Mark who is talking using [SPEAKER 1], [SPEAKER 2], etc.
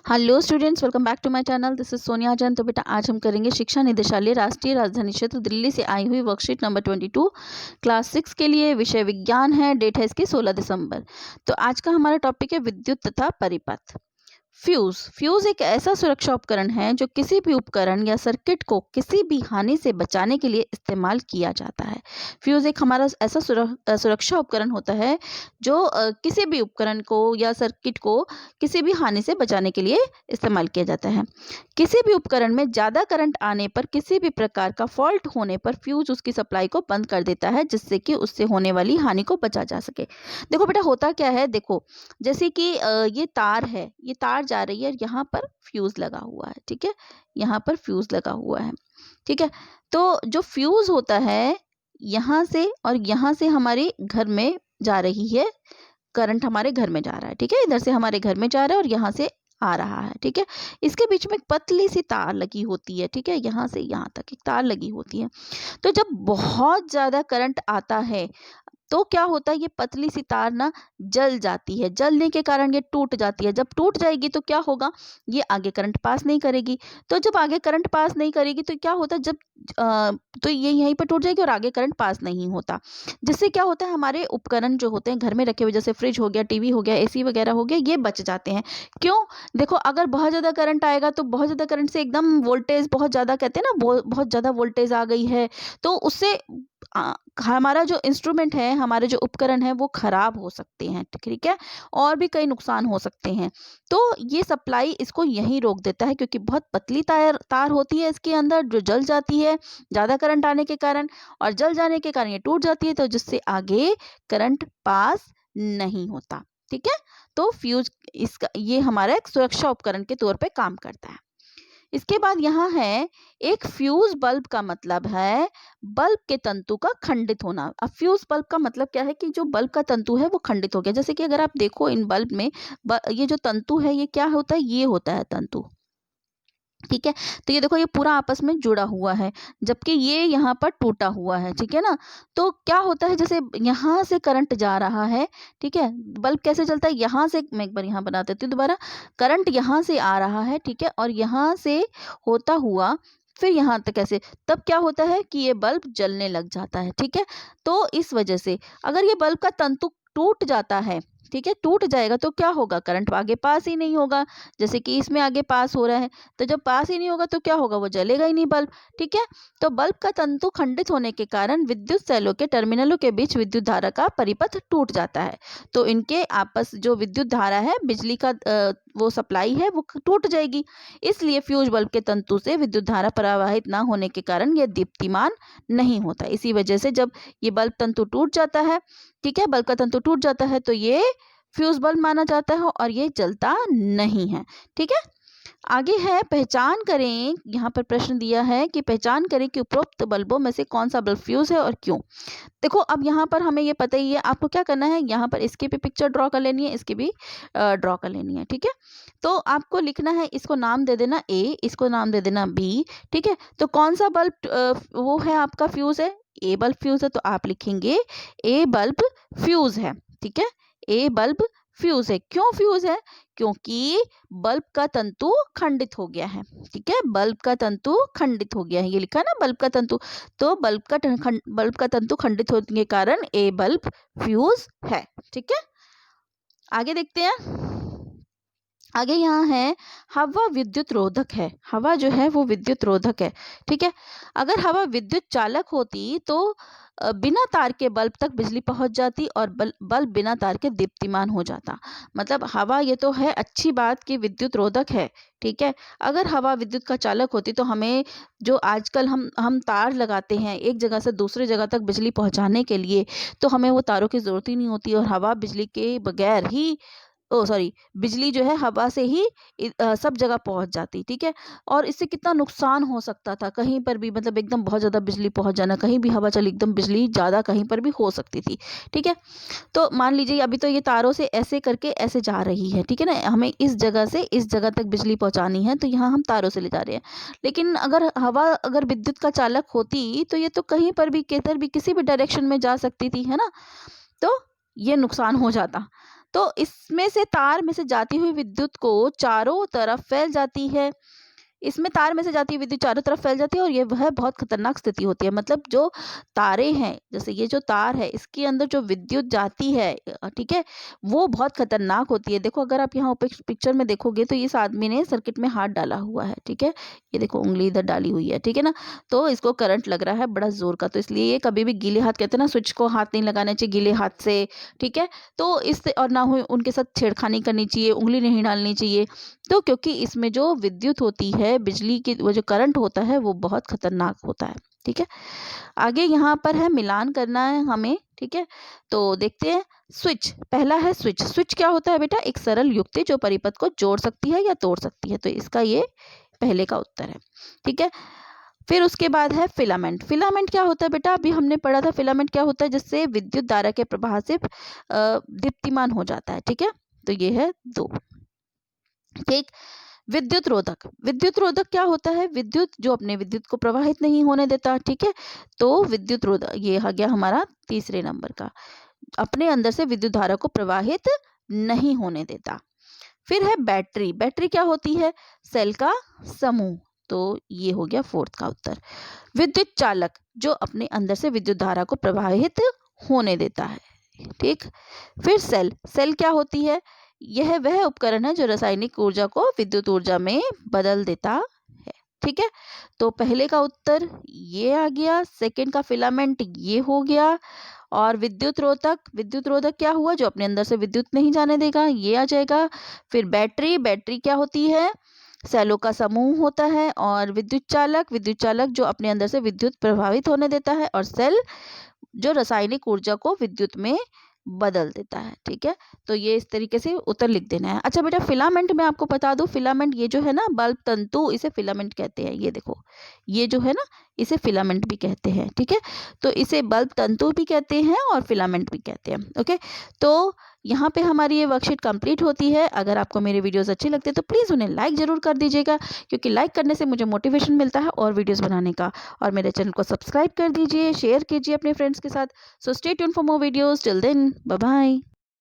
[SPEAKER 1] Hello students, welcome back to my channel. This is Sonia Jain. तो बेटा आज हम करेंगे शिक्षा निदेशालय राष्ट्रीय राजधानी क्षेत्र दिल्ली से आई हुई वर्कशीट नंबर 22 क्लास 6 के लिए। विषय विज्ञान है, डेट है इसकी 16 दिसंबर। तो आज का हमारा टॉपिक है विद्युत तथा परिपथ। फ्यूज एक ऐसा सुरक्षा उपकरण है जो किसी भी उपकरण या सर्किट को किसी भी हानि से बचाने के लिए इस्तेमाल किया जाता है। फ्यूज एक हमारा ऐसा सुरक्षा उपकरण होता है जो किसी भी उपकरण को या सर्किट को किसी भी हानि से बचाने के लिए इस्तेमाल किया जाता है। किसी भी उपकरण में ज़्यादा करंट आने पर किसी भी प्रकार का फॉल्ट होने पर फ्यूज उसकी सप्लाई को बंद कर देता है, जिससे कि उससे होने वाली हानि को बचा जा सके। देखो बेटा होता क्या है, देखो जैसे कि ये तार है, ये तार जा रही है, यहाँ पर फ्यूज लगा हुआ है। ठीक है, यहाँ पर फ्यूज लगा हुआ है। ठीक है, तो जो फ्यूज होता है यहाँ से और यहाँ से हमारे घर में जा रही है, करंट हमारे घर में जा रहा है। ठीक है, इधर से हमारे घर में जा रहा है और यहाँ से आ रहा है। ठीक है, इसके बीच में एक पतली सी तार लगी होती है। ठीक है, यहाँ से यहाँ तक एक तार लगी होती है। तो जब बहुत ज़्यादा करंट आता है तो क्या होता है, ये पतली सी तार ना जल जाती है। जलने के कारण ये टूट जाती है। जब टूट जाएगी तो क्या होगा, ये आगे करंट पास नहीं करेगी। तो जब आगे करंट पास नहीं करेगी तो क्या होता है, जब तो ये यहीं पर टूट जाएगी और आगे करंट पास नहीं होता। जिससे क्या होता है, हमारे उपकरण जो होते हैं घर में रखे हुए, जैसे फ्रिज हो गया, टीवी हो गया, एसी वगैरह हो गया, ये बच जाते हैं। क्यों? देखो अगर बहुत ज़्यादा करंट आएगा तो बहुत ज़्यादा करंट से एकदम वोल्टेज बहुत ज़्यादा, कहते हैं ना बहुत ज़्यादा वोल्टेज आ गई है, तो उससे हमारा जो इंस्ट्रूमेंट है, हमारे जो उपकरण है वो खराब हो सकते हैं। ठीक है, और भी कई नुकसान हो सकते हैं। तो ये सप्लाई इसको यहीं रोक देता है, क्योंकि बहुत पतली तार तार होती है इसके अंदर, जो जल जाती है ज़्यादा करंट आने के कारण, और जल जाने के कारण ये टूट जाती है, तो जिससे आगे करंट पास नहीं होता। ठीक है, तो फ्यूज इसका ये हमारा एक सुरक्षा उपकरण के तौर पे काम करता है। इसके बाद यहाँ है, एक फ्यूज बल्ब का मतलब है बल्ब के तंतु का खंडित होना। अब फ्यूज बल्ब का मतलब क्या है कि जो बल्ब का तंतु है वो खंडित हो गया। जैसे कि अगर आप देखो इन बल्ब में ये जो तंतु है ये क्या होता है, ये होता है तंतु। ठीक है, तो ये देखो ये पूरा आपस में जुड़ा हुआ है, जबकि ये यहाँ पर टूटा हुआ है। ठीक है ना, तो क्या होता है, जैसे यहाँ से करंट जा रहा है। ठीक है, बल्ब कैसे चलता है, यहाँ से, मैं एक बार यहाँ बना देती हूँ दोबारा। करंट यहाँ से आ रहा है, ठीक है, और यहाँ से होता हुआ फिर यहाँ तक ऐसे, तब क्या होता है कि ये बल्ब जलने लग जाता है। ठीक है, तो इस वजह से अगर ये बल्ब का तंतु टूट जाता है, ठीक है, टूट जाएगा तो क्या होगा, करंट आगे पास ही नहीं होगा। जैसे कि इसमें आगे पास हो रहा है, तो जब पास ही नहीं होगा तो क्या होगा, वो जलेगा ही नहीं बल्ब। ठीक है, तो बल्ब का तंतु खंडित होने के कारण विद्युत सेलों के टर्मिनलों के बीच विद्युत धारा का परिपथ टूट जाता है। तो इनके आपस जो विद्युत धारा है, बिजली का वो सप्लाई है, वो टूट जाएगी। इसलिए फ्यूज बल्ब के तंतु से विद्युत धारा प्रवाहित ना होने के कारण यह दीप्तिमान नहीं होता। इसी वजह से जब ये बल्ब तंतु टूट जाता है, ठीक है, बल्ब का तंतु टूट जाता है, तो ये फ्यूज बल्ब माना जाता है और ये जलता नहीं है। ठीक है, आगे है, पहचान करें। यहाँ पर प्रश्न दिया है कि पहचान करें कि उपरोक्त बल्बों में से कौन सा बल्ब फ्यूज है और क्यों। देखो अब यहाँ पर हमें ये पता ही है, आपको क्या करना है, यहाँ पर इसकी भी पिक्चर ड्रॉ कर लेनी है, इसकी भी ड्रॉ कर लेनी है। ठीक है, तो आपको लिखना है, इसको नाम दे देना ए, इसको नाम दे देना बी। ठीक है, तो कौन सा बल्ब वो है आपका फ्यूज है, ए बल्ब फ्यूज है, तो आप लिखेंगे ए बल्ब फ्यूज है। ठीक है, ए बल्ब फ्यूज है। क्यों फ्यूज है, क्योंकि बल्ब का तंतु खंडित हो गया है। ठीक है, बल्ब का तंतु खंडित हो गया है, ये लिखा ना बल्ब का तंतु, तो बल्ब का तंतु खंडित होने के कारण ए बल्ब फ्यूज है। ठीक है, आगे देखते हैं। आगे यहाँ है, हवा विद्युत रोधक है। हवा जो है वो विद्युत रोधक है। ठीक है, अगर हवा विद्युत चालक होती तो बिना तार के बल्ब तक बिजली पहुंच जाती और बल्ब बिना तार के दीप्तिमान हो जाता। मतलब हवा, ये तो है अच्छी बात कि विद्युत रोधक है। ठीक है, अगर हवा विद्युत का चालक होती तो हमें जो आजकल हम तार लगाते हैं एक जगह से दूसरी जगह तक बिजली पहुंचाने के लिए, तो हमें वो तारों की जरूरत ही नहीं होती और हवा बिजली के बगैर ही, बिजली जो है हवा से ही सब जगह पहुंच जाती। ठीक है, और इससे कितना नुकसान हो सकता था, कहीं पर भी मतलब एकदम बहुत ज़्यादा बिजली पहुंच जाना, कहीं भी हवा चली एकदम बिजली ज़्यादा कहीं पर भी हो सकती थी। ठीक है, तो मान लीजिए अभी तो ये तारों से ऐसे करके ऐसे जा रही है। ठीक है ना, हमें इस जगह से इस जगह तक बिजली पहुंचानी है, तो यहाँ हम तारों से ले जा रहे हैं। लेकिन अगर हवा अगर विद्युत का चालक होती तो ये तो कहीं पर भी किधर भी किसी भी डायरेक्शन में जा सकती थी, है ना, तो ये नुकसान हो जाता। तो इसमें से तार में से जाती हुई विद्युत को चारों तरफ फैल जाती है। इसमें तार में से जाती हुई विद्युत चारों तरफ फैल जाती है और ये वह बहुत खतरनाक स्थिति होती है। मतलब जो तारे हैं, जैसे ये जो तार है, इसके अंदर जो विद्युत जाती है, ठीक है, वो बहुत खतरनाक होती है। देखो, अगर आप यहाँ पिक्चर में देखोगे तो इस आदमी ने सर्किट में हाथ डाला हुआ है, ठीक है, ये देखो उंगली इधर डाली हुई है, ठीक है ना, तो इसको करंट लग रहा है बड़ा जोर का। तो इसलिए ये कभी भी गीले हाथ, कहते हैं ना, स्विच को हाथ नहीं लगाना चाहिए गीले हाथ से, ठीक है। तो इससे, और ना हो उनके साथ छेड़खानी करनी चाहिए, उंगली नहीं डालनी चाहिए। तो क्योंकि इसमें जो विद्युत होती है, बिजली की वो जो करंट होता है, वो बहुत खतरनाक होता है, ठीक है। आगे यहाँ पर है मिलान करना है हमें, ठीक है। तो देखते हैं स्विच। पहला है स्विच। स्विच क्या होता है बेटा? एक सरल युक्ति जो परिपथ को जोड़ सकती है या तोड़ सकती है। तो इसका ये पहले का उत्तर है, ठीक है। फिर उसके बाद है फिलामेंट। फिलामेंट क्या होता है बेटा? अभी हमने पढ़ा था फिलामेंट क्या होता है, जिससे विद्युत धारा के प्रवाह से दीप्तिमान हो जाता है, ठीक है। तो ये है 2, ठीक। विद्युत रोधक। विद्युत रोधक क्या होता है? विद्युत जो अपने विद्युत को प्रवाहित नहीं होने देता, ठीक है। तो विद्युत रोधक ये आ गया हमारा तीसरे नंबर का, अपने अंदर से विद्युत धारा को प्रवाहित नहीं होने देता। फिर है बैटरी। बैटरी क्या होती है? सेल का समूह। तो ये हो गया 4th का उत्तर। विद्युत चालक जो अपने अंदर से विद्युत धारा को प्रवाहित होने देता है, ठीक। फिर सेल। सेल क्या होती है? यह वह उपकरण है जो रासायनिक ऊर्जा को विद्युत ऊर्जा में बदल देता है, ठीक है। तो पहले का उत्तर ये आ गया, सेकंड का फिलामेंट ये हो गया, और विद्युत रोधक। विद्युत रोधक क्या हुआ? जो अपने अंदर से विद्युत नहीं जाने देगा, ये आ जाएगा। फिर बैटरी। बैटरी क्या होती है? सेलों का समूह होता है। और विद्युत चालक। विद्युत चालक जो अपने अंदर से विद्युत प्रभावित होने देता है। और सेल जो रासायनिक ऊर्जा को विद्युत में बदल देता है, ठीक है। तो ये इस तरीके से उत्तर लिख देना है। अच्छा बेटा, फिलामेंट में आपको बता दूं, फिलामेंट ये जो है ना, बल्ब तंतु, इसे फिलामेंट कहते हैं। ये देखो, ये जो है ना, इसे फिलामेंट भी कहते हैं, ठीक है। तो इसे बल्ब तंतु भी कहते हैं और फिलामेंट भी कहते हैं, ओके। तो यहाँ पे हमारी ये वर्कशीट कंप्लीट होती है। अगर आपको मेरे वीडियोस अच्छे लगते हैं तो प्लीज़ उन्हें लाइक ज़रूर कर दीजिएगा, क्योंकि लाइक करने से मुझे मोटिवेशन मिलता है और वीडियोस बनाने का। और मेरे चैनल को सब्सक्राइब कर दीजिए, शेयर कीजिए अपने फ्रेंड्स के साथ। So stay tuned for more videos. Till then, bye bye.